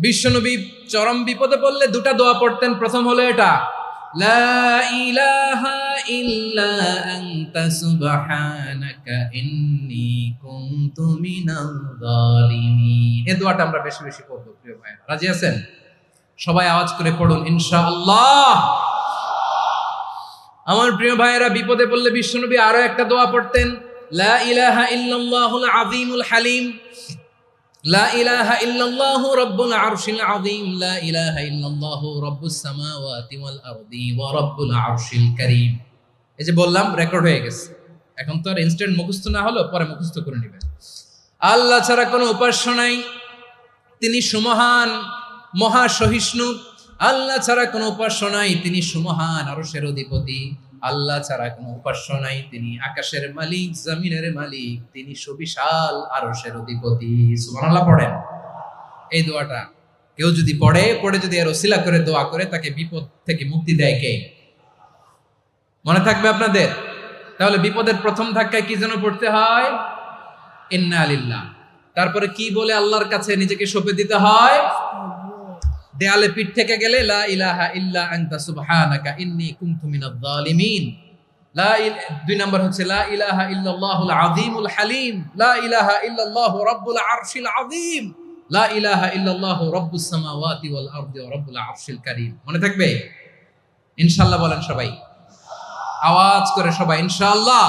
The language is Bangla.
বিশ্বনবী চরম বিপদে পড়লে দুটা দোয়া পড়তেন। প্রথম হলো এটা, লা ইলাহা ইল্লা আনতা সুবহানাকা ইন্নী কুনতু মিনাল জালিমিন। এই দোয়াটা আমরা বেশি বেশি পড়ব প্রিয় ভাইরা। রাজি আছেন? সবাই আওয়াজ করে পড়ুন ইনশাআল্লাহ। আমার প্রিয় ভাইয়েরা, বিপদে পড়লে বিশ্বনবী আরো একটা দোয়া পড়তেন, লা ইলাহা ইল্লাল্লাহুল আযীমুল হালিম, লা ইলাহা ইল্লাল্লাহু রাব্বুল আরশিল আযীম, লা ইলাহা ইল্লাল্লাহু রাব্বুস সামাওয়াতি ওয়াল আরদি ওয়া রাব্বুল আরশিল কারীম। এই যে বললাম, রেকর্ড হয়ে গেছে। এখন তো আর ইনস্ট্যান্ট মুখস্থ না হলো, পরে মুখস্থ করে নেবেন। আল্লাহ ছাড়া কোনো উপাস্য নাই, তিনি সুমহান, মহা সহিষ্ণু। আল্লাহ ছাড়া কোনো উপাস্য নাই, তিনি সুমহান, আরশের অধিপতি। আল্লাহ ছাড়া কোনো উপাস্য নাই, তিনি আকাশের মালিক, জমিনের মালিক, তিনি সুবিশাল, আরশের অধিপতি। সুবহানাল্লাহ পড়েন। এই দোয়াটা কেউ যদি পড়ে যদি এর ওসিলা করে দোয়া করে, তাকে বিপদ থেকে মুক্তি দেয় কে? মনে থাকবে আপনাদের? তাহলে বিপদের প্রথম ধাক্কায় কি যেন পড়তে হয়? ইন্না লিল্লাহ। তারপরে কি বলে আল্লাহর কাছে নিজেকে সঁপে দিতে হয়? দেয়ালে পিঠ থেকে গেলে লা ইলাহা ইল্লা আনতা সুবহানাকা ইন্নী কুনতু মিনাজ জালিমিন। দুই নাম্বার হচ্ছে লা ইলাহা ইল্লাল্লাহুল আযীমুল হালিম, লা ইলাহা ইল্লাল্লাহু রাব্বুল আরশিল আযীম, লা ইলাহা ইল্লাল্লাহু রাব্বুস সামাওয়াতি ওয়াল আরদি ওয়া রাব্বুল আরশিল কারীম। মনে থাকবে? ইনশাআল্লাহ বলেন সবাই, আওয়াজ করে সবাই ইনশাআল্লাহ।